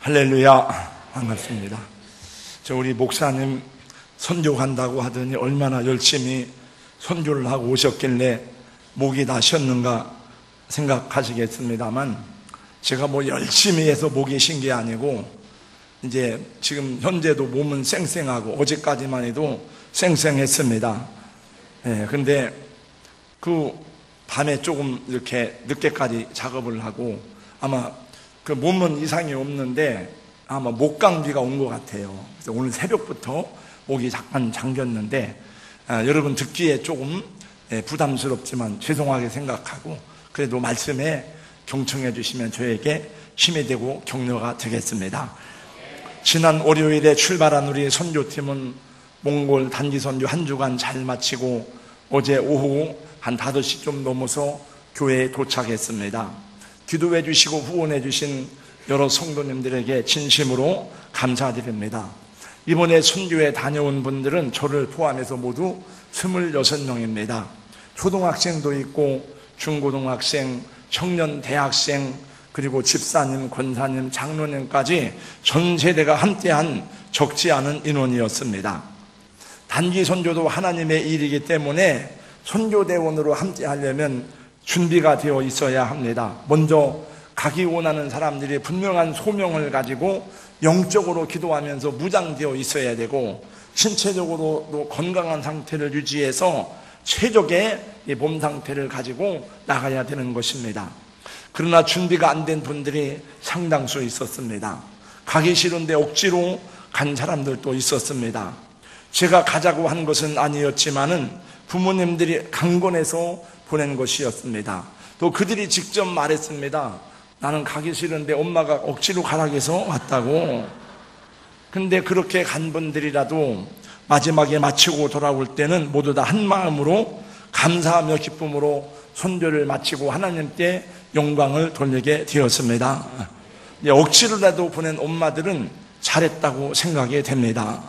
할렐루야, 반갑습니다. 우리 목사님 선교 간다고 하더니 얼마나 열심히 선교를 하고 오셨길래 목이 다 쉬었는가 생각하시겠습니다만, 제가 열심히 해서 목이 쉰 게 아니고 이제 지금 현재도 몸은 쌩쌩하고 어제까지만 해도 쌩쌩했습니다. 근데 그 밤에 조금 이렇게 늦게까지 작업을 하고 아마 그 몸은 이상이 없는데 아마 목감기가 온 것 같아요. 그래서 오늘 새벽부터 목이 잠깐 잠겼는데 여러분 듣기에 조금 부담스럽지만 죄송하게 생각하고 그래도 말씀에 경청해 주시면 저에게 힘이 되고 격려가 되겠습니다. 지난 월요일에 출발한 우리 선교팀은 몽골 단기 선교 한 주간 잘 마치고 어제 오후 한 5시 좀 넘어서 교회에 도착했습니다. 기도해 주시고 후원해 주신 여러 성도님들에게 진심으로 감사드립니다. 이번에 선교에 다녀온 분들은 저를 포함해서 모두 26명입니다. 초등학생도 있고 중고등학생, 청년 대학생, 그리고 집사님, 권사님, 장로님까지 전 세대가 함께한 적지 않은 인원이었습니다. 단기 선교도 하나님의 일이기 때문에 선교대원으로 함께 하려면 준비가 되어 있어야 합니다. 먼저 가기 원하는 사람들이 분명한 소명을 가지고 영적으로 기도하면서 무장되어 있어야 되고 신체적으로도 건강한 상태를 유지해서 최적의 몸 상태를 가지고 나가야 되는 것입니다. 그러나 준비가 안 된 분들이 상당수 있었습니다. 가기 싫은데 억지로 간 사람들도 있었습니다. 제가 가자고 한 것은 아니었지만은 부모님들이 강권해서 보낸 것이었습니다. 또 그들이 직접 말했습니다. 나는 가기 싫은데 엄마가 억지로 가라고 해서 왔다고. 근데 그렇게 간 분들이라도 마지막에 마치고 돌아올 때는 모두 다 한 마음으로 감사하며 기쁨으로 선교를 마치고 하나님께 영광을 돌리게 되었습니다. 억지로라도 보낸 엄마들은 잘했다고 생각이 됩니다.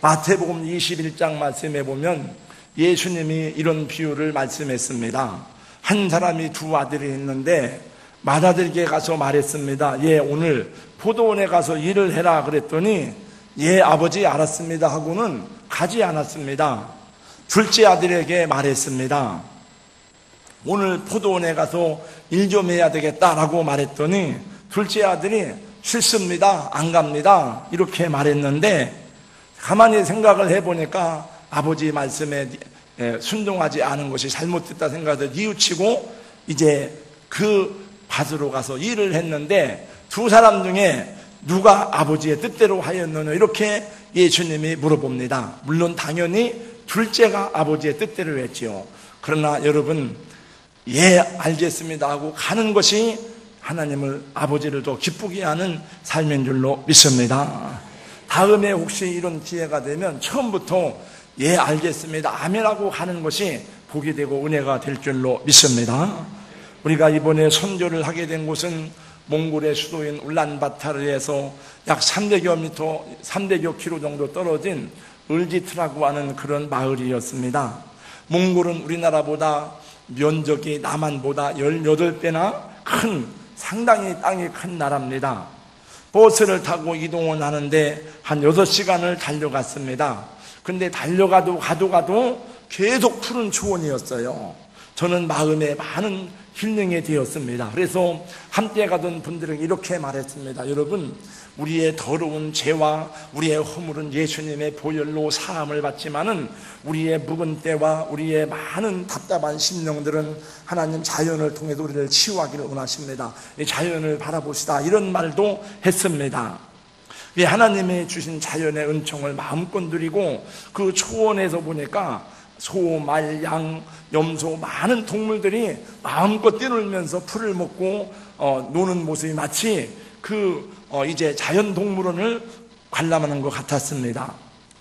마태복음 21장 말씀에 보면 예수님이 이런 비유를 말씀했습니다. 한 사람이 2 아들이 있는데 맏아들에게 가서 말했습니다. 예, 오늘 포도원에 가서 일을 해라 그랬더니 예, 아버지 알았습니다 하고는 가지 않았습니다. 둘째 아들에게 말했습니다. 오늘 포도원에 가서 일 좀 해야 되겠다라고 말했더니 둘째 아들이 싫습니다, 안 갑니다 이렇게 말했는데, 가만히 생각을 해보니까 아버지 말씀에 순종하지 않은 것이 잘못됐다 생각해서 뉘우치고 이제 그 밭으로 가서 일을 했는데, 2 사람 중에 누가 아버지의 뜻대로 하였느냐 이렇게 예수님이 물어봅니다. 물론 당연히 둘째가 아버지의 뜻대로 했지요. 그러나 여러분, 예, 알겠습니다 하고 가는 것이 하나님을, 아버지를 더 기쁘게 하는 삶인 줄로 믿습니다. 다음에 혹시 이런 기회가 되면 처음부터 예, 알겠습니다, 아멘하고 가는 것이 복이 되고 은혜가 될 줄로 믿습니다. 우리가 이번에 선교를 하게 된 곳은 몽골의 수도인 울란바타르에서 약 300여 킬로 정도 떨어진 을지트라고 하는 그런 마을이었습니다. 몽골은 우리나라보다 면적이 남한보다 18배나 큰, 상당히 땅이 큰 나라입니다. 버스를 타고 이동을 하는데 한 6시간을 달려갔습니다. 근데 달려가도 가도 계속 푸른 초원이었어요. 저는 마음에 많은 힐링이 되었습니다. 그래서 함께 가던 분들은 이렇게 말했습니다. 여러분, 우리의 더러운 죄와 우리의 허물은 예수님의 보혈로 사함을 받지만은 우리의 묵은 때와 우리의 많은 답답한 심령들은 하나님 자연을 통해서 우리를 치유하기를 원하십니다. 이 자연을 바라봅시다, 이런 말도 했습니다. 하나님이 주신 자연의 은총을 마음껏 누리고 그 초원에서 보니까 소, 말, 양, 염소 많은 동물들이 마음껏 뛰놀면서 풀을 먹고 노는 모습이 마치 이제 자연동물원을 관람하는 것 같았습니다.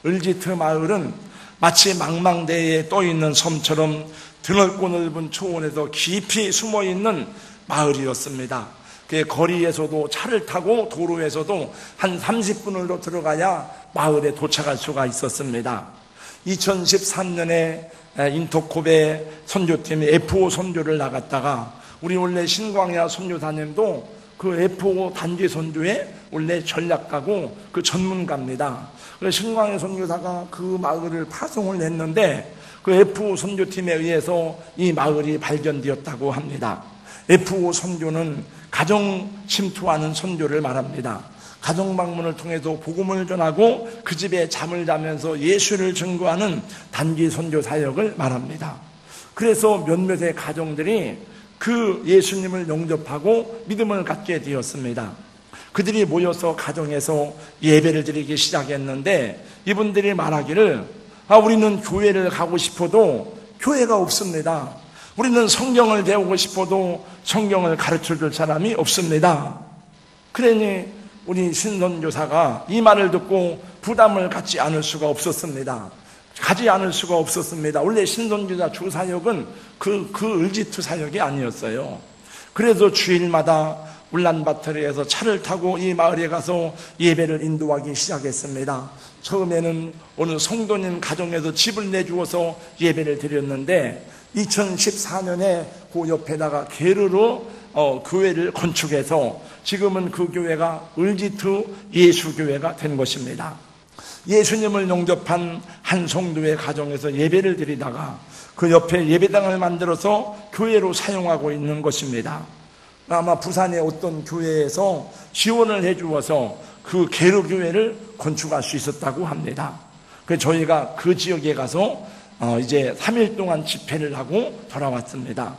을지트 마을은 마치 망망대해에 떠있는 섬처럼 드넓고 넓은 초원에서 깊이 숨어있는 마을이었습니다. 그 거리에서도 차를 타고 도로에서도 한 30분을 들어가야 마을에 도착할 수가 있었습니다. 2013년에 인터콥의 선교팀이 F5 선교를 나갔다가 우리 원래 신광야 선교사님도 그 F5 단기 선교의 원래 전략가고 그 전문가입니다. 그래서 신광의 선교사가 그 마을을 파송을 했는데 그 F5 선교팀에 의해서 이 마을이 발견되었다고 합니다. F5 선교는 가정 침투하는 선교를 말합니다. 가정 방문을 통해서 복음을 전하고 그 집에 잠을 자면서 예수를 증거하는 단기 선교 사역을 말합니다. 그래서 몇몇의 가정들이 그 예수님을 영접하고 믿음을 갖게 되었습니다. 그들이 모여서 가정에서 예배를 드리기 시작했는데 이분들이 말하기를 우리는 교회를 가고 싶어도 교회가 없습니다. 우리는 성경을 배우고 싶어도 성경을 가르쳐줄 사람이 없습니다. 그러니 우리 신선교사가 이 말을 듣고 부담을 갖지 않을 수가 없었습니다. 원래 신선교사 주사역은 그 을지투 사역이 아니었어요. 그래서 주일마다 울란바토르에서 차를 타고 이 마을에 가서 예배를 인도하기 시작했습니다. 처음에는 어느 성도님 가정에서 집을 내주어서 예배를 드렸는데 2014년에 그 옆에다가 게르로 교회를 건축해서 지금은 그 교회가 을지투 예수교회가 된 것입니다. 예수님을 영접한 한 성도의 가정에서 예배를 드리다가 그 옆에 예배당을 만들어서 교회로 사용하고 있는 것입니다. 아마 부산의 어떤 교회에서 지원을 해주어서 그 게르교회를 건축할 수 있었다고 합니다. 그래서 저희가 그 지역에 가서 이제 3일 동안 집회를 하고 돌아왔습니다.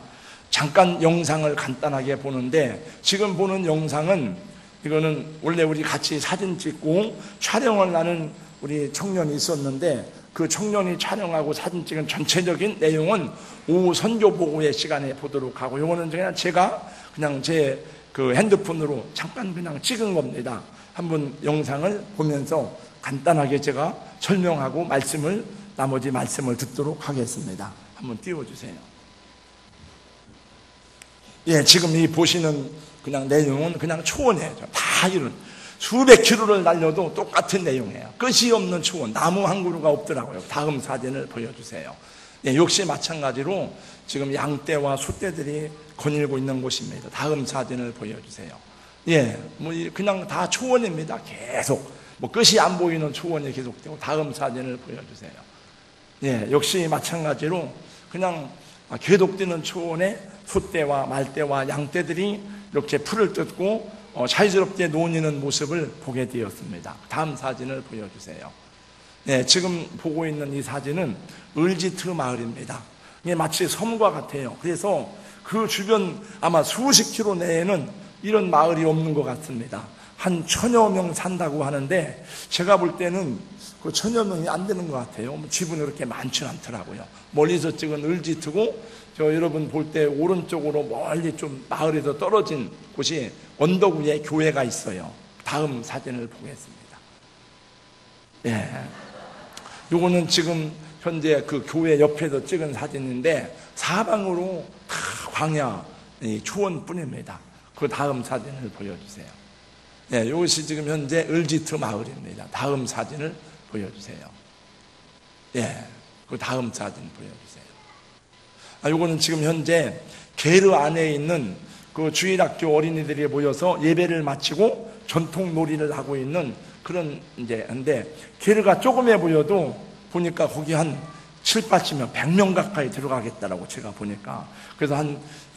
잠깐 영상을 간단하게 보는데 지금 보는 영상은 이거는 원래 우리 같이 사진 찍고 촬영을 하는 우리 청년이 있었는데 그 청년이 촬영하고 사진 찍은 전체적인 내용은 오후 선교 보고의 시간에 보도록 하고 이거는 그냥 제가 그냥 제 그 핸드폰으로 잠깐 그냥 찍은 겁니다. 한번 영상을 보면서 간단하게 제가 설명하고 나머지 말씀을 듣도록 하겠습니다. 한번 띄워주세요. 예, 지금 이 보시는 그냥 내용은 그냥 초원이에요. 다 이런 수백 킬로를 날려도 똑같은 내용이에요. 끝이 없는 초원, 나무 한 그루가 없더라고요. 다음 사진을 보여주세요. 예, 역시 마찬가지로 지금 양떼와 소떼들이 거닐고 있는 곳입니다. 다음 사진을 보여주세요. 예, 그냥 다 초원입니다. 계속 끝이 안 보이는 초원이 계속되고 다음 사진을 보여주세요. 예, 역시 마찬가지로 그냥 계속되는 초원에 소떼와 말떼와 양떼들이 이렇게 풀을 뜯고 자유스럽게 노니는 모습을 보게 되었습니다. 다음 사진을 보여주세요. 네, 지금 보고 있는 이 사진은 을지트 마을입니다. 이게 마치 섬과 같아요. 그래서 그 주변 아마 수십 킬로 내에는 이런 마을이 없는 것 같습니다. 한 1000여 명 산다고 하는데 제가 볼 때는 그 1000여 명이 안 되는 것 같아요. 집은 그렇게 많지는 않더라고요. 멀리서 찍은 을지트고 저 여러분 볼 때 오른쪽으로 멀리 좀 마을에서 떨어진 곳이 언덕 위에 교회가 있어요. 다음 사진을 보겠습니다. 예. 요거는 지금 현재 그 교회 옆에서 찍은 사진인데 사방으로 다 광야, 초원뿐입니다. 그 다음 사진을 보여주세요. 예, 이것이 지금 현재 을지트 마을입니다. 다음 사진을 보여주세요. 예, 그 다음 사진 보여주세요. 요거는 지금 현재 게르 안에 있는 그 주일학교 어린이들이 모여서 예배를 마치고 전통 놀이를 하고 있는 그런 근데 게르가 조금해 보여도 보니까 거기 한 7, 80명, 100명 가까이 들어가겠다라고 제가 보니까 그래서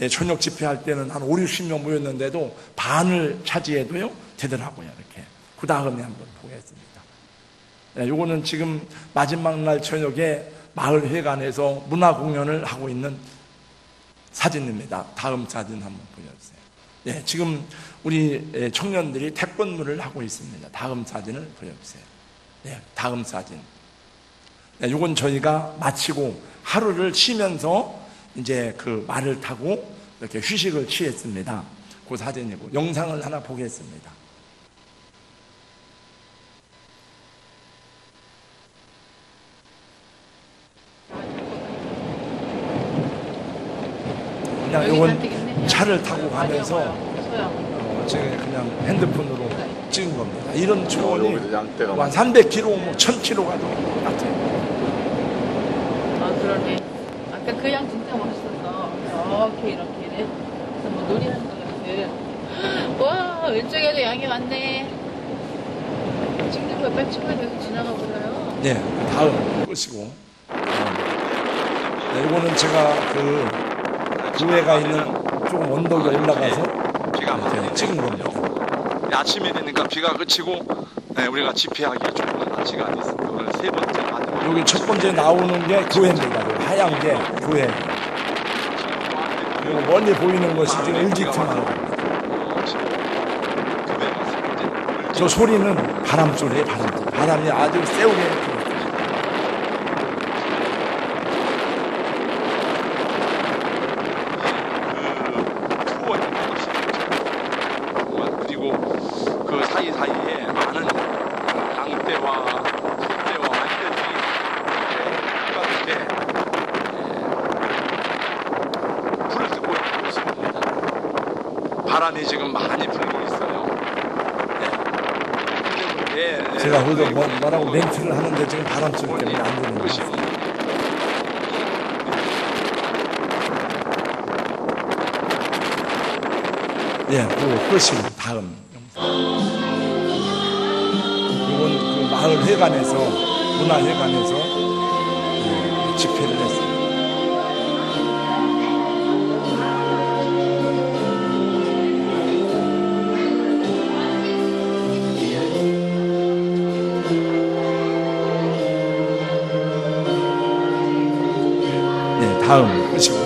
저녁 집회할 때는 한 5, 60명 모였는데도 반을 차지해도요 되더라고요. 이렇게 그 다음에 한번 보겠습니다. 요거는 지금 마지막 날 저녁에 마을 회관에서 문화 공연을 하고 있는 사진입니다. 다음 사진 한번 보여주세요. 네, 지금 우리 청년들이 태권도를 하고 있습니다. 다음 사진을 보여주세요. 네, 다음 사진. 네, 이건 저희가 마치고 하루를 쉬면서 이제 그 말을 타고 이렇게 휴식을 취했습니다. 그 사진이고 영상을 하나 보겠습니다. 그냥 이건 차를 타고 가면서 제가 그냥 핸드폰으로 찍은 겁니다. 이런 초원이 한 300km, 1000km 가도 같아요. 그러네. 아까 그 양 진짜 멋있었어. 이렇게 그래서 뭐 놀이하는 것 같은. 와, 왼쪽에도 양이 많네. 지금도 몇 백층만 계속 지나가보나요? 네, 다음 끄시고. 네, 이거는 제가 그 교회가 있는 조금 언덕에 올라가서 비가 많이 찍은 겁니다. 아침이 되니까 비가 그치고 우리가 집회하기가 좋은 날씨가 됐습니다. 오늘 세 번째 만나요. 여기 첫 번째 나오는 게 교회입니다. 하얀 게 교회. 그리고 멀리 보이는 것이 지금 을지터나무. 저 소리는 바람 소리예요, 바람. 바람이 아주 세우게 불어요. 그리고 그 사이사이에 많은 양떼와 소떼와 말들이 불을 끄고 있습니다. 바람이 지금 많이 불고 있어요. 제가 거기서 뭐라고 멘트를 하는데 지금 바람 소리 때문에 안 되는 거예요. 예, 그 끝이 다음 영상. 이건 그 마을 회관에서, 문화회관에서 집회를 했습니다. 네, 다음 끝이고.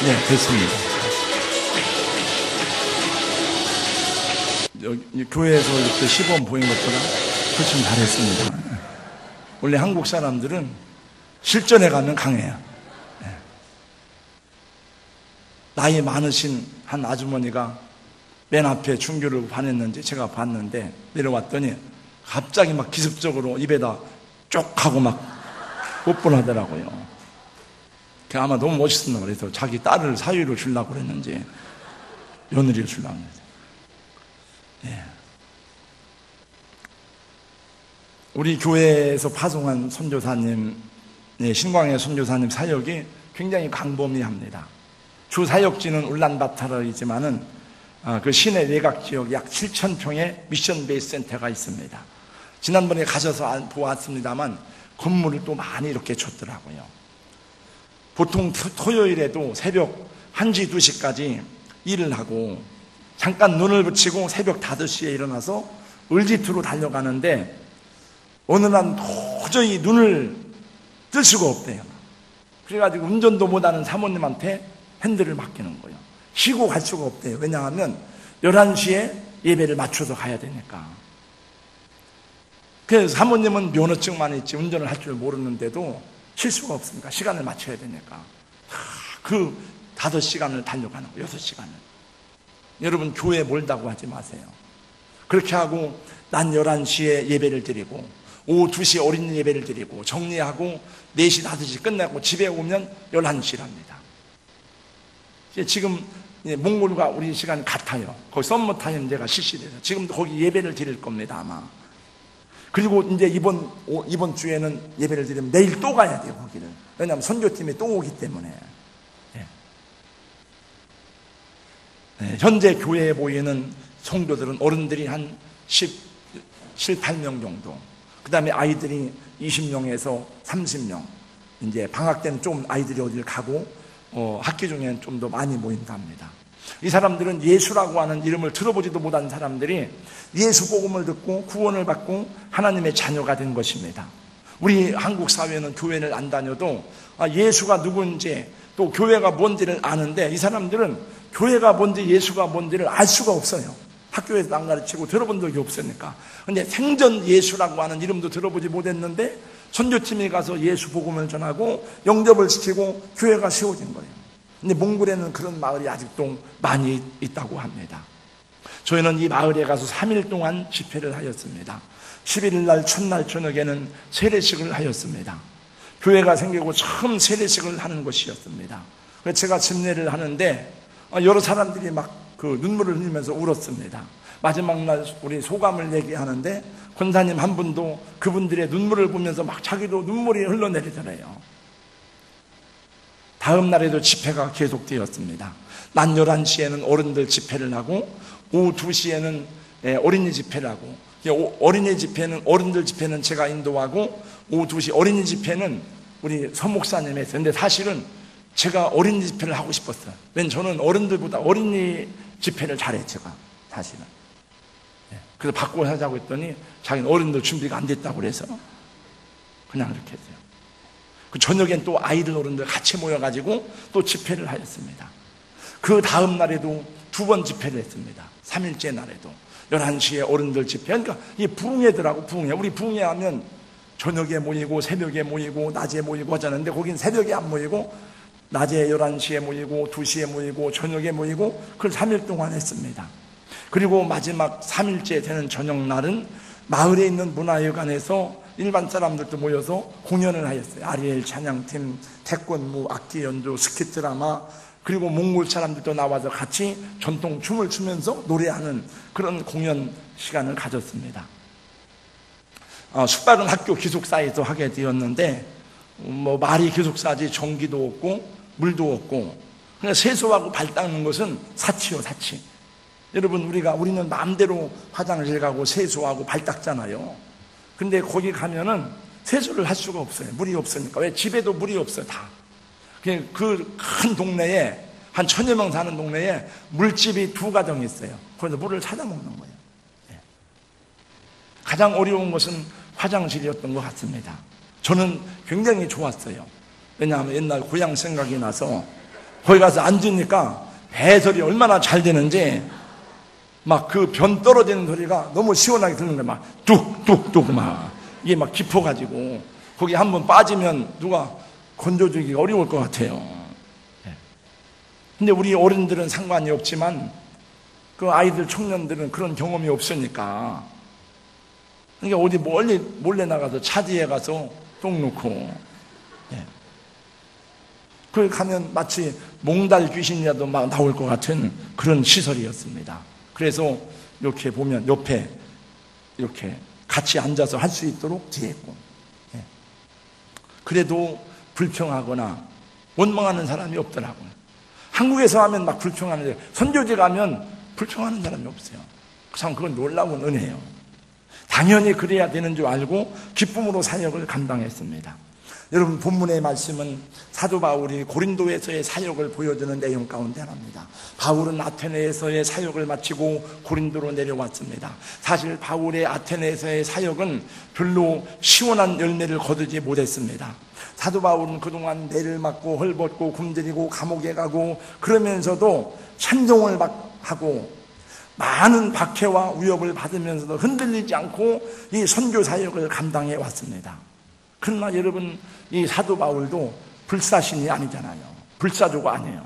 네, 됐습니다. 여기 교회에서 이렇게 시범 보인 것보다 훨씬 잘했습니다. 원래 한국 사람들은 실전에 가면 강해요. 나이 많으신 한 아주머니가 맨 앞에 중교를 반했는지 제가 봤는데 내려왔더니 갑자기 막 기습적으로 입에다 쪽 하고 막 뽀뽀를 하더라고요. 아마 너무 멋있었나 그래서 자기 딸을 사위로 주려고 그랬는지 며느리를 주려고 그랬는지. 예. 우리 교회에서 파송한 선교사님, 신광의 선교사님 사역이 굉장히 광범위합니다. 주 사역지는 울란바타르이지만은 그 시내 외곽 지역 약 7,000평의 미션 베이스 센터가 있습니다. 지난번에 가셔서 보았습니다만 건물을 또 많이 이렇게 줬더라고요. 보통 토요일에도 새벽 1시, 2시까지 일을 하고 잠깐 눈을 붙이고 새벽 5시에 일어나서 을지투로 달려가는데 어느 날 도저히 눈을 뜰 수가 없대요. 그래가지고 운전도 못하는 사모님한테 핸들을 맡기는 거예요. 쉬고 갈 수가 없대요. 왜냐하면 11시에 예배를 맞춰서 가야 되니까. 그래서 사모님은 면허증만 있지 운전을 할 줄 모르는데도 쉴 수가 없습니까? 시간을 맞춰야 되니까. 그 5시간을 달려가는 거예요. 6시간을. 여러분 교회 몰다고 하지 마세요. 그렇게 하고 낮 11시에 예배를 드리고 오후 2시에 어린이 예배를 드리고 정리하고 4시, 5시 끝나고 집에 오면 11시랍니다. 지금 몽골과 우리 시간 같아요. 거기 썸머타임 제가 실시돼서 지금도 거기 예배를 드릴 겁니다 아마. 그리고 이제 이번 주에는 예배를 드리면 내일 또 가야 돼요, 거기를. 왜냐하면 선교팀이 또 오기 때문에. 네, 현재 교회에 모이는 성도들은 어른들이 한 7, 8명 정도. 그 다음에 아이들이 20명에서 30명. 이제 방학 때는 좀 아이들이 어딜 가고, 학기 중에는 좀 더 많이 모인답니다. 이 사람들은 예수라고 하는 이름을 들어보지도 못한 사람들이 예수 복음을 듣고 구원을 받고 하나님의 자녀가 된 것입니다. 우리 한국 사회는 교회를 안 다녀도 예수가 누군지 또 교회가 뭔지를 아는데 이 사람들은 교회가 뭔지 예수가 뭔지를 알 수가 없어요. 학교에서 안 가르치고 들어본 적이 없으니까. 근데 생전 예수라고 하는 이름도 들어보지 못했는데 선교팀이 가서 예수 복음을 전하고 영접을 시키고 교회가 세워진 거예요. 근데 몽골에는 그런 마을이 아직도 많이 있다고 합니다. 저희는 이 마을에 가서 3일 동안 집회를 하였습니다. 11일 날 첫날 저녁에는 세례식을 하였습니다. 교회가 생기고 처음 세례식을 하는 것이었습니다. 그래서 제가 집례를 하는데 여러 사람들이 막 그 눈물을 흘리면서 울었습니다. 마지막 날 우리 소감을 얘기하는데 권사님 한 분도 그분들의 눈물을 보면서 막 자기도 눈물이 흘러내리더래요. 다음 날에도 집회가 계속되었습니다. 낮 11시에는 어른들 집회를 하고 오후 2시에는 어린이 집회를 하고, 어린이 집회는, 어른들 집회는 제가 인도하고 오후 2시 어린이 집회는 우리 서목사님이 했어요. 근데 사실은 제가 어린이 집회를 하고 싶었어요. 왜냐면 저는 어른들보다 어린이 집회를 잘해, 제가 사실은. 그래서 바꿔 하자고 했더니 자기는 어른들 준비가 안 됐다고 그래서 그냥 이렇게 했어요. 그 저녁엔 또 아이들 어른들 같이 모여가지고 또 집회를 하였습니다. 그 다음 날에도 2번 집회를 했습니다. 3일째 날에도 11시에 어른들 집회. 그러니까 이 부흥회더라고. 부흥회. 우리 부흥회 하면 저녁에 모이고 새벽에 모이고 낮에 모이고 하자는데 거긴 새벽에 안 모이고 낮에 11시에 모이고 2시에 모이고 저녁에 모이고 그걸 3일 동안 했습니다. 그리고 마지막 3일째 되는 저녁날은 마을에 있는 문화회관에서 일반 사람들도 모여서 공연을 하였어요. 아리엘 찬양팀, 태권무, 악기 연주, 스킷 드라마, 그리고 몽골 사람들도 나와서 같이 전통 춤을 추면서 노래하는 그런 공연 시간을 가졌습니다. 숙박은 학교 기숙사에서 하게 되었는데 말이 기숙사지 전기도 없고 물도 없고 그냥 세수하고 발 닦는 것은 사치요, 사치. 여러분 우리는 마음대로 화장실 가고 세수하고 발 닦잖아요. 근데 거기 가면은 세수를 할 수가 없어요. 물이 없으니까. 왜? 집에도 물이 없어요, 다. 그 큰 동네에 한 1000여 명 사는 동네에 물집이 2가정이 있어요. 거기서 물을 찾아 먹는 거예요. 가장 어려운 것은 화장실이었던 것 같습니다. 저는 굉장히 좋았어요. 왜냐하면 옛날 고향 생각이 나서 거기 가서 앉으니까 배설이 얼마나 잘 되는지 막 그 변 떨어지는 소리가 너무 시원하게 들리는 거예요. 막 뚝뚝뚝 막 이게 막 깊어가지고 거기 한번 빠지면 누가 건져주기가 어려울 것 같아요. 근데 우리 어른들은 상관이 없지만 그 아이들 청년들은 그런 경험이 없으니까 그러니까 어디 멀리 몰래 나가서 차지에 가서 똥 놓고 거기 가면 마치 몽달 귀신이라도 막 나올 것 같은 그런 시설이었습니다. 그래서 이렇게 보면 옆에 이렇게 같이 앉아서 할 수 있도록 뒤에 있고 그래도 불평하거나 원망하는 사람이 없더라고요. 한국에서 하면 막 불평하는데 선교지 가면 불평하는 사람이 없어요. 참 그건 놀라운 은혜예요. 당연히 그래야 되는 줄 알고 기쁨으로 사역을 감당했습니다. 여러분 본문의 말씀은 사도 바울이 고린도에서의 사역을 보여주는 내용 가운데 하나입니다. 바울은 아테네에서의 사역을 마치고 고린도로 내려왔습니다. 사실 바울의 아테네에서의 사역은 별로 시원한 열매를 거두지 못했습니다. 사도 바울은 그동안 매를 맞고 헐벗고 굶주리고 감옥에 가고 그러면서도 찬송을 하고 많은 박해와 위협을 받으면서도 흔들리지 않고 이 선교 사역을 감당해 왔습니다. 그러나 여러분 이 사도 바울도 불사신이 아니잖아요. 불사조가 아니에요.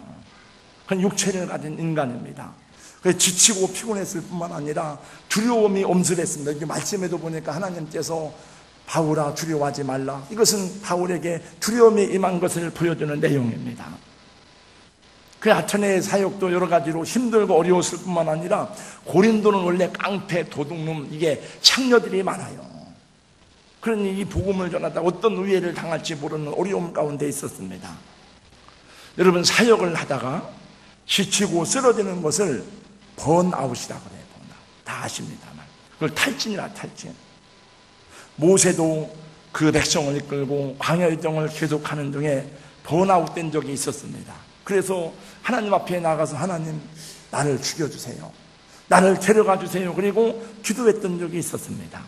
그건 육체를 가진 인간입니다. 그래서 지치고 피곤했을 뿐만 아니라 두려움이 엄습했습니다. 이게 말씀에도 보니까 하나님께서 바울아 두려워하지 말라. 이것은 바울에게 두려움이 임한 것을 보여주는 내용입니다. 그 아테네의 사역도 여러 가지로 힘들고 어려웠을 뿐만 아니라 고린도는 원래 깡패, 도둑놈 이게 창녀들이 많아요. 그러니 이 복음을 전하다 어떤 우애를 당할지 모르는 어려움 가운데 있었습니다. 여러분 사역을 하다가 지치고 쓰러지는 것을 번아웃이라고 그래요. 번아웃. 다 아십니다만 그걸 탈진이라 탈진. 모세도 그 백성을 이끌고 광야 일정을 계속하는 중에 번아웃 된 적이 있었습니다. 그래서 하나님 앞에 나가서 하나님 나를 죽여주세요. 나를 데려가 주세요. 그리고 기도했던 적이 있었습니다.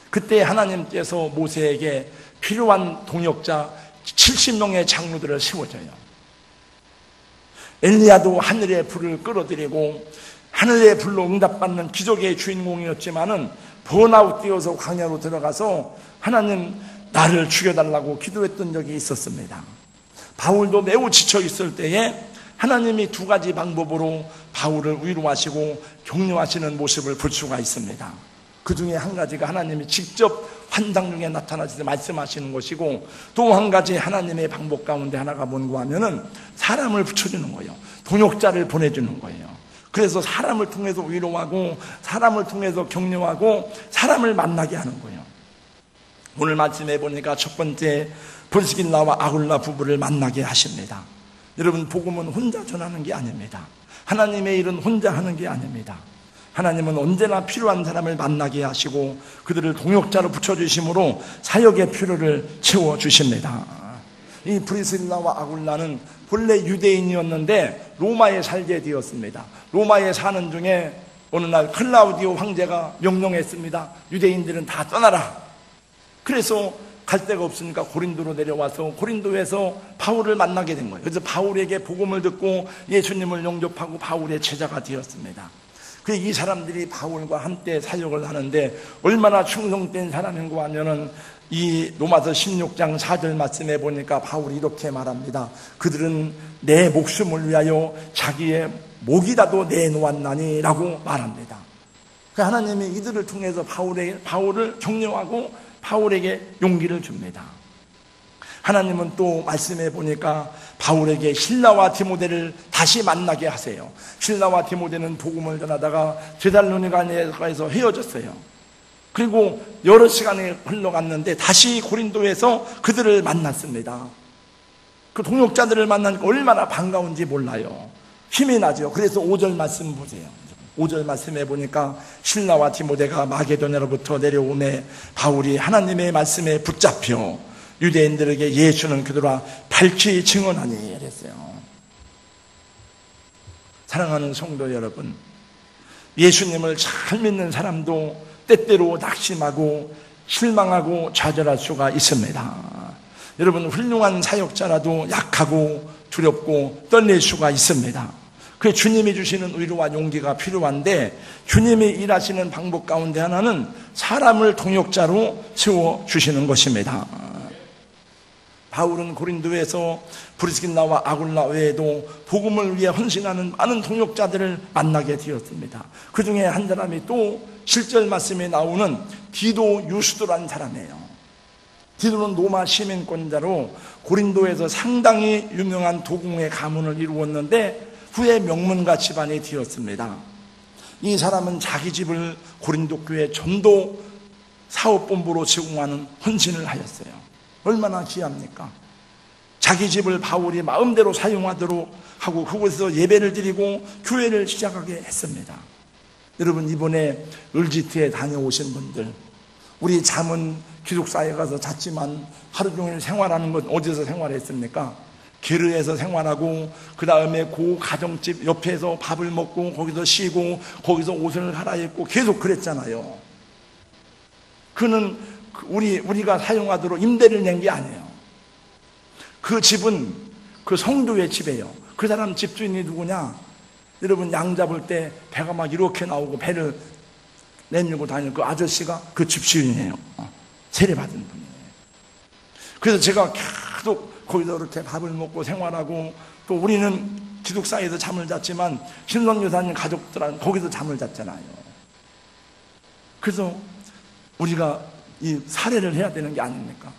그때 하나님께서 모세에게 필요한 동역자 70명의 장로들을 세워줘요. 엘리야도 하늘의 불을 끌어들이고 하늘의 불로 응답받는 기적의 주인공이었지만은 번아웃 되어서 광야로 들어가서 하나님 나를 죽여달라고 기도했던 적이 있었습니다. 바울도 매우 지쳐 있을 때에 하나님이 두 가지 방법으로 바울을 위로하시고 격려하시는 모습을 볼 수가 있습니다. 그 중에 한 가지가 하나님이 직접 환상 중에 나타나셔서 말씀하시는 것이고, 또 한 가지 하나님의 방법 가운데 하나가 뭔가 하면은 사람을 붙여주는 거예요. 동역자를 보내주는 거예요. 그래서 사람을 통해서 위로하고 사람을 통해서 격려하고 사람을 만나게 하는 거예요. 오늘 말씀해 보니까 첫 번째, 브리스길라와 아굴라 부부를 만나게 하십니다. 여러분, 복음은 혼자 전하는 게 아닙니다. 하나님의 일은 혼자 하는 게 아닙니다. 하나님은 언제나 필요한 사람을 만나게 하시고 그들을 동역자로 붙여주심으로 사역의 필요를 채워주십니다. 이 브리스길라와 아굴라는 본래 유대인이었는데 로마에 살게 되었습니다. 로마에 사는 중에 어느 날 클라우디오 황제가 명령했습니다. 유대인들은 다 떠나라. 그래서 갈 데가 없으니까 고린도로 내려와서 고린도에서 바울을 만나게 된 거예요. 그래서 바울에게 복음을 듣고 예수님을 영접하고 바울의 제자가 되었습니다. 그래서 이 사람들이 바울과 함께 사역을 하는데 얼마나 충성된 사람인가 하면은 이 로마서 16장 4절 말씀에 보니까 바울이 이렇게 말합니다. 그들은 내 목숨을 위하여 자기의 목이라도 내놓았나니 라고 말합니다. 하나님이 이들을 통해서 바울을 격려하고 바울에게 용기를 줍니다. 하나님은 또 말씀해 보니까 바울에게 실라와 디모데를 다시 만나게 하세요. 실라와 디모데는 복음을 전하다가 데살로니가에서 헤어졌어요. 그리고 여러 시간이 흘러갔는데 다시 고린도에서 그들을 만났습니다. 그 동역자들을 만나니까 얼마나 반가운지 몰라요. 힘이 나죠. 그래서 5절 말씀 보세요. 5절 말씀해 보니까 실라와 디모데가 마게도냐로부터 내려오매 바울이 하나님의 말씀에 붙잡혀 유대인들에게 예수는 그들과 밝히 증언하니 이랬어요. 사랑하는 성도 여러분, 예수님을 잘 믿는 사람도 때때로 낙심하고 실망하고 좌절할 수가 있습니다. 여러분, 훌륭한 사역자라도 약하고 두렵고 떨릴 수가 있습니다. 그 주님이 주시는 위로와 용기가 필요한데, 주님이 일하시는 방법 가운데 하나는 사람을 동역자로 세워주시는 것입니다. 바울은 고린도에서 브리스길라와 아굴라 외에도 복음을 위해 헌신하는 많은 동역자들을 만나게 되었습니다. 그 중에 한 사람이 또 실절 말씀에 나오는 디도 유스도라는 사람이에요. 디도는 로마 시민권자로 고린도에서 상당히 유명한 도공의 가문을 이루었는데 후에 명문가 집안이 되었습니다. 이 사람은 자기 집을 고린도 교회 전도 사업본부로 제공하는 헌신을 하였어요. 얼마나 귀합니까? 자기 집을 바울이 마음대로 사용하도록 하고 그곳에서 예배를 드리고 교회를 시작하게 했습니다. 여러분, 이번에 을지트에 다녀오신 분들, 우리 잠은 기숙사에 가서 잤지만 하루 종일 생활하는 건 어디서 생활했습니까? 게르에서 생활하고 그 다음에 고 가정집 옆에서 밥을 먹고 거기서 쉬고 거기서 옷을 갈아입고 계속 그랬잖아요. 그는 우리가 사용하도록 임대를 낸 게 아니에요. 그 집은 그 성도의 집이에요. 그 사람 집주인이 누구냐? 여러분, 양 잡을 때 배가 막 이렇게 나오고 배를 내밀고 다니는 그 아저씨가 그 집주인이에요. 세례받은 분이에요. 그래서 제가 계속 거기서 이렇게 밥을 먹고 생활하고, 또 우리는 기숙사에서 잠을 잤지만 신선 여사님 가족들은 거기서 잠을 잤잖아요. 그래서 우리가 이 사례를 해야 되는 게 아닙니까?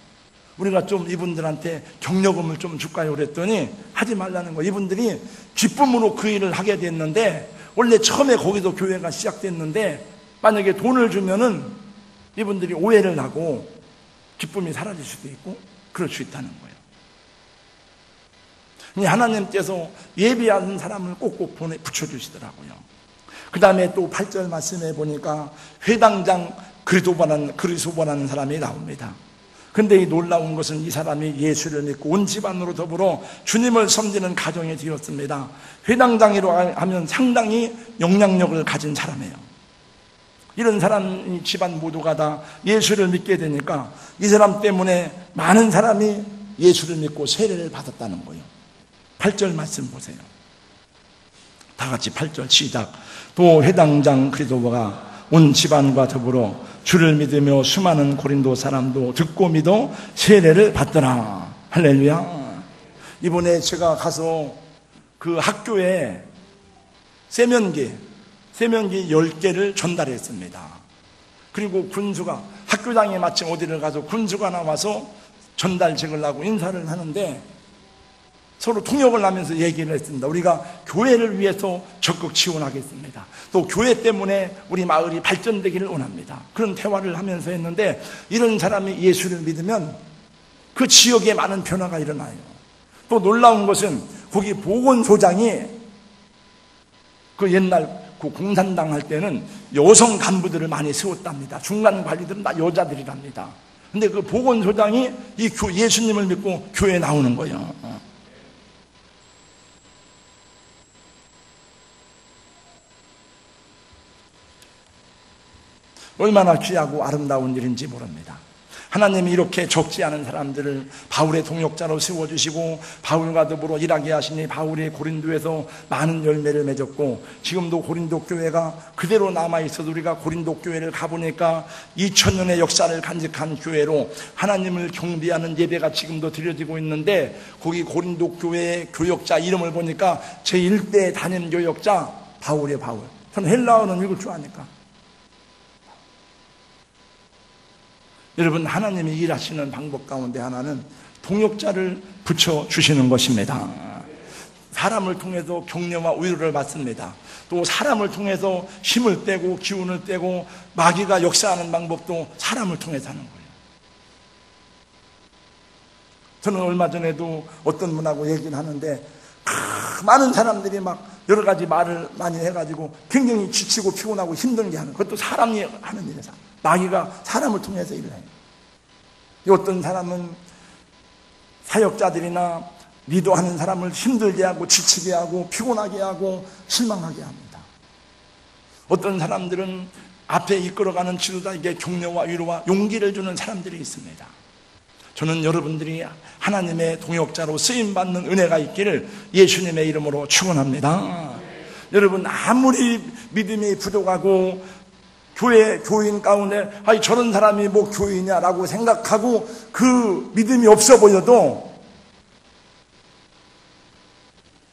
우리가 좀 이분들한테 경력금을 좀 줄까요? 그랬더니 하지 말라는 거. 이분들이 기쁨으로 그 일을 하게 됐는데, 원래 처음에 거기서 교회가 시작됐는데 만약에 돈을 주면은 이분들이 오해를 하고 기쁨이 사라질 수도 있고 그럴 수 있다는 거예요. 하나님께서 예비하는 사람을 꼭꼭 붙여주시더라고요. 그 다음에 또 8절 말씀해 보니까 회당장 그리스도라는 사람이 나옵니다. 근데 이 놀라운 것은 이 사람이 예수를 믿고 온 집안으로 더불어 주님을 섬기는 가정이 되었습니다. 회당장이라고 하면 상당히 영향력을 가진 사람이에요. 이런 사람 집안 모두가 다 예수를 믿게 되니까 이 사람 때문에 많은 사람이 예수를 믿고 세례를 받았다는 거예요. 8절 말씀 보세요. 다 같이 8절 시작. 또 회당장 그리스도가 온 집안과 더불어 주를 믿으며 수많은 고린도 사람도 듣고 믿어 세례를 받더라. 할렐루야. 이번에 제가 가서 그 학교에 세면기 10개를 전달했습니다. 그리고 군수가, 학교장이 마침 어디를 가서 군수가 나와서 전달책을 하고 인사를 하는데 서로 통역을 하면서 얘기를 했습니다. 우리가 교회를 위해서 적극 지원하겠습니다. 또 교회 때문에 우리 마을이 발전되기를 원합니다. 그런 대화를 하면서 했는데, 이런 사람이 예수를 믿으면 그 지역에 많은 변화가 일어나요. 또 놀라운 것은 거기 보건소장이 그 옛날 그 공산당 할 때는 여성 간부들을 많이 세웠답니다. 중간 관리들은 다 여자들이랍니다. 근데 그 보건소장이 이 예수님을 믿고 교회에 나오는 거예요. 얼마나 귀하고 아름다운 일인지 모릅니다. 하나님이 이렇게 적지 않은 사람들을 바울의 동역자로 세워주시고 바울과 더불어 일하게 하시니 바울이 고린도에서 많은 열매를 맺었고, 지금도 고린도 교회가 그대로 남아있어도 우리가 고린도 교회를 가보니까 2000년의 역사를 간직한 교회로 하나님을 경배하는 예배가 지금도 드려지고 있는데, 거기 고린도 교회의 교역자 이름을 보니까 제1대 담임 교역자 바울이에요. 바울. 저는 헬라어는 읽을 줄 아니까. 여러분, 하나님이 일하시는 방법 가운데 하나는 동역자를 붙여주시는 것입니다. 사람을 통해서 격려와 위로를 받습니다. 또 사람을 통해서 힘을 떼고 기운을 떼고 마귀가 역사하는 방법도 사람을 통해서 하는 거예요. 저는 얼마 전에도 어떤 분하고 얘기를 하는데, 많은 사람들이 막 여러 가지 말을 많이 해가지고 굉장히 지치고 피곤하고 힘들게 하는, 그것도 사람이 하는 일이죠. 마귀가 사람을 통해서 일을 해요. 어떤 사람은 사역자들이나 리더하는 사람을 힘들게 하고 지치게 하고 피곤하게 하고 실망하게 합니다. 어떤 사람들은 앞에 이끌어가는 지도자에게 격려와 위로와 용기를 주는 사람들이 있습니다. 저는 여러분들이 하나님의 동역자로 쓰임받는 은혜가 있기를 예수님의 이름으로 축원합니다. 여러분, 아무리 믿음이 부족하고 교인 가운데 저런 사람이 뭐 교인이냐라고 생각하고 그 믿음이 없어 보여도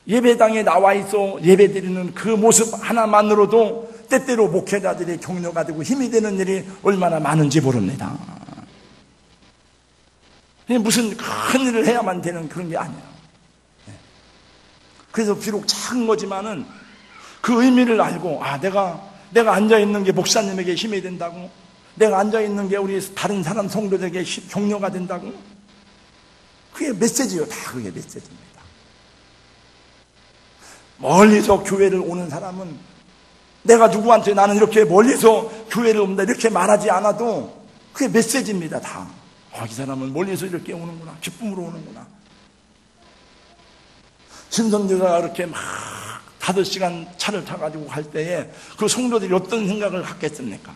예배당에 나와 있어 예배드리는 그 모습 하나만으로도 때때로 목회자들이 격려가 되고 힘이 되는 일이 얼마나 많은지 모릅니다. 무슨 큰 일을 해야만 되는 그런 게 아니에요. 그래서 비록 작은 거지만은 그 의미를 알고, 내가 앉아있는 게 목사님에게 힘이 된다고, 내가 앉아있는 게 우리 다른 사람 성도들에게 격려가 된다고, 그게 메시지예요. 다 그게 메시지입니다. 멀리서 교회를 오는 사람은 내가 누구한테 나는 이렇게 멀리서 교회를 온다 이렇게 말하지 않아도 그게 메시지입니다. 다. 이 사람은 멀리서 이렇게 오는구나, 기쁨으로 오는구나. 신선교사가 이렇게 막 5시간 차를 타가지고 갈 때에 그 성도들이 어떤 생각을 갖겠습니까?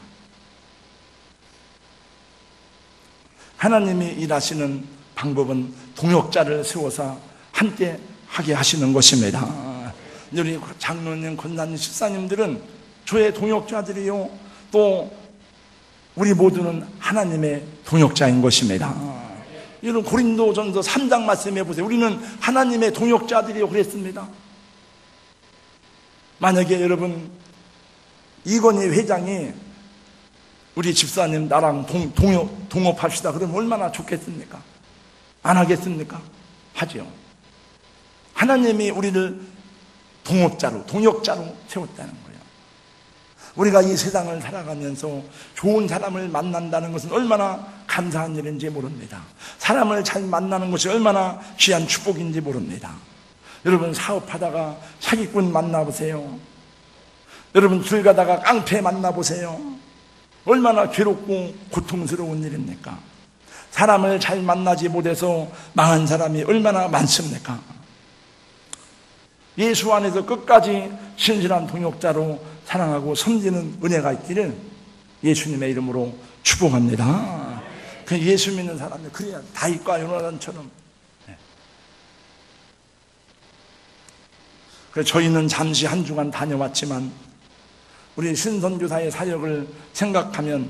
하나님이 일하시는 방법은 동역자를 세워서 함께 하게 하시는 것입니다. 우리 장로님, 권사님, 집사님들은 저의 동역자들이요, 또 우리 모두는 하나님의 동역자인 것입니다. 여러분, 고린도전서 3장 말씀해 보세요. 우리는 하나님의 동역자들이요 그랬습니다. 만약에 여러분 이건희 회장이 우리 집사님 나랑 동업합시다 그러면 얼마나 좋겠습니까? 안 하겠습니까? 하죠. 하나님이 우리를 동역자로 세웠다는 거예요. 우리가 이 세상을 살아가면서 좋은 사람을 만난다는 것은 얼마나 감사한 일인지 모릅니다. 사람을 잘 만나는 것이 얼마나 귀한 축복인지 모릅니다. 여러분, 사업하다가 사기꾼 만나보세요. 여러분, 길 가다가 깡패 만나보세요. 얼마나 괴롭고 고통스러운 일입니까? 사람을 잘 만나지 못해서 망한 사람이 얼마나 많습니까? 예수 안에서 끝까지 신실한 동역자로 사랑하고 섬기는 은혜가 있기를 예수님의 이름으로 축복합니다. 그 예수 믿는 사람이 그래야 다윗과 요나단처럼. 그래서 저희는 잠시 한 주간 다녀왔지만 우리 신선교사의 사역을 생각하면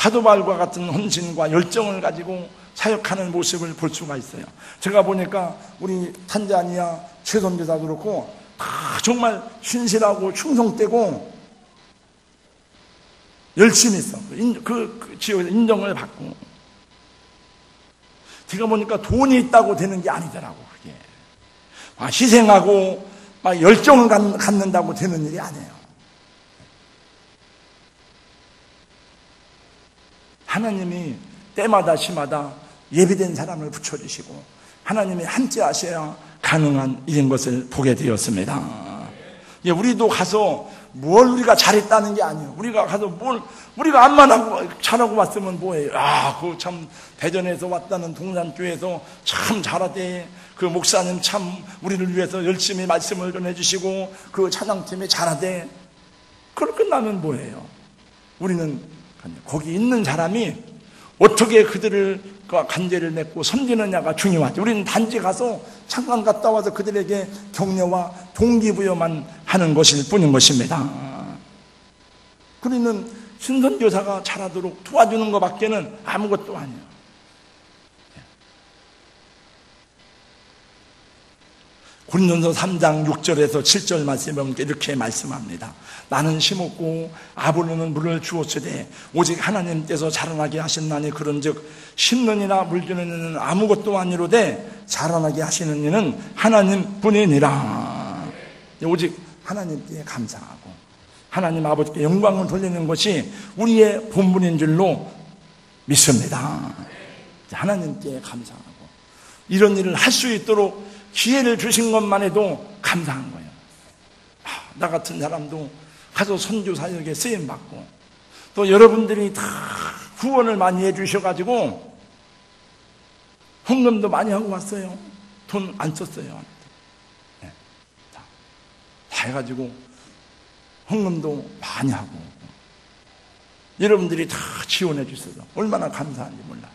사도 바울과 같은 헌신과 열정을 가지고 사역하는 모습을 볼 수가 있어요. 제가 보니까 우리 탄자니아 최선교사도 그렇고 다 정말 신실하고 충성되고 열심히 했어. 그 지역에서 인정을 받고. 제가 보니까 돈이 있다고 되는 게 아니더라고, 그게. 희생하고 막 열정을 갖는다고 되는 일이 아니에요. 하나님이 때마다 시마다 예비된 사람을 붙여주시고 하나님이 함께 하셔야 가능한 일인 것을 보게 되었습니다. 우리도 가서 뭘 우리가 잘했다는 게 아니에요. 우리가 가서 우리가 암만 하고 잘하고 왔으면 뭐예요? 그거 참 대전에서 왔다는 동산교회에서 참 잘하대. 그 목사님 참 우리를 위해서 열심히 말씀을 전해주시고 그 찬양팀이 잘하대. 그걸 끝나면 뭐예요? 우리는 거기 있는 사람이 어떻게 그들을 간제를 맺고 섬기느냐가 중요하죠. 우리는 단지 가서 잠깐 갔다 와서 그들에게 격려와 동기부여만 하는 것일 뿐인 것입니다. 우리는 신선교사가 잘하도록 도와주는 것밖에는 아무것도 아니에요. 고린도서 3장 6절에서 7절 말씀에 이렇게 말씀합니다. 나는 심었고 아볼로는 물을 주었으되 오직 하나님께서 자라나게 하셨나니 그런즉 심는 이나 물주는 이는 아무것도 아니로되 자라나게 하시는 이는 하나님뿐이니라. 오직 하나님께 감사하고 하나님 아버지께 영광을 돌리는 것이 우리의 본분인 줄로 믿습니다. 하나님께 감사하고 이런 일을 할 수 있도록 기회를 주신 것만 해도 감사한 거예요. 나 같은 사람도 가서 선교 사역에 쓰임받고 또 여러분들이 다 후원을 많이 해주셔가지고 헌금도 많이 하고 왔어요. 돈 안 썼어요. 네. 다 해가지고 헌금도 많이 하고 여러분들이 다 지원해 주셔서 얼마나 감사한지 몰라요.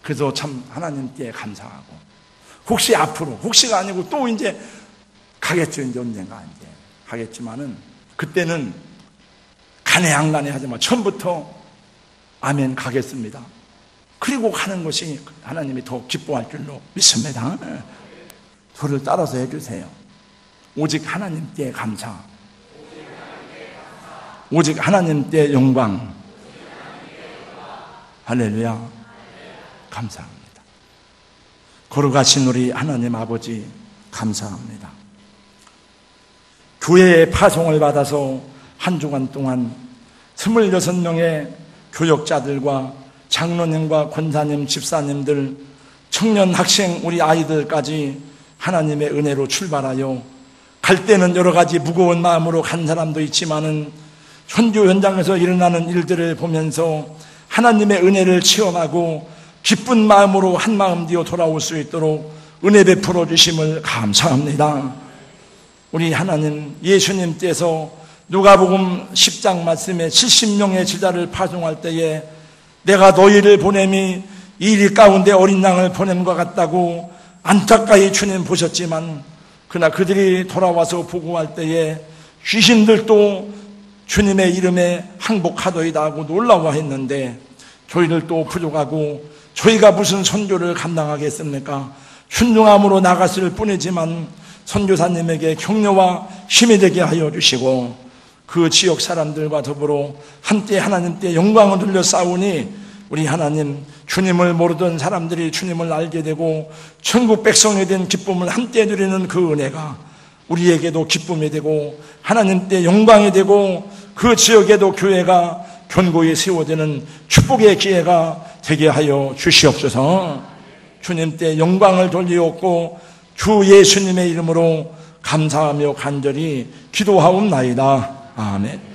그래서 참 하나님께 감사하고 혹시 앞으로 혹시가 아니고 또 이제 가겠죠. 이제 언젠가 이제 가겠지만은 그때는 가네 안 가네 하지만 처음부터 아멘 가겠습니다. 그리고 가는 것이 하나님이 더 기뻐할 줄로 믿습니다. 저를 따라서 해주세요. 오직 하나님께 감사, 오직 하나님께 영광. 할렐루야. 감사합니다. 걸어가신 우리 하나님 아버지 감사합니다. 교회의 파송을 받아서 한 주간 동안 26명의 교역자들과 장로님과 권사님, 집사님들, 청년 학생 우리 아이들까지 하나님의 은혜로 출발하여 갈 때는 여러 가지 무거운 마음으로 간 사람도 있지만은 선교 현장에서 일어나는 일들을 보면서 하나님의 은혜를 체험하고 기쁜 마음으로 한 마음 되어 돌아올 수 있도록 은혜 베풀어 주심을 감사합니다. 우리 하나님 예수님께서 누가복음 10장 말씀에 70명의 제자를 파송할 때에 내가 너희를 보냄이 이리 가운데 어린 양을 보냄과 같다고 안타까이 주님 보셨지만 그러나 그들이 돌아와서 보고할 때에 귀신들도 주님의 이름에 항복하더이다 하고 놀라워했는데 저희들도 부족하고 저희가 무슨 선교를 감당하겠습니까? 순종함으로 나갔을 뿐이지만 선교사님에게 격려와 힘이 되게 하여 주시고 그 지역 사람들과 더불어 함께 하나님께 영광을 돌려 싸우니 우리 하나님 주님을 모르던 사람들이 주님을 알게 되고 천국 백성이 된 기쁨을 함께 누리는 그 은혜가 우리에게도 기쁨이 되고 하나님께 영광이 되고 그 지역에도 교회가 견고히 세워지는 축복의 기회가 되게 하여 주시옵소서. 주님께 영광을 돌리옵고 주 예수님의 이름으로 감사하며 간절히 기도하옵나이다. 아멘.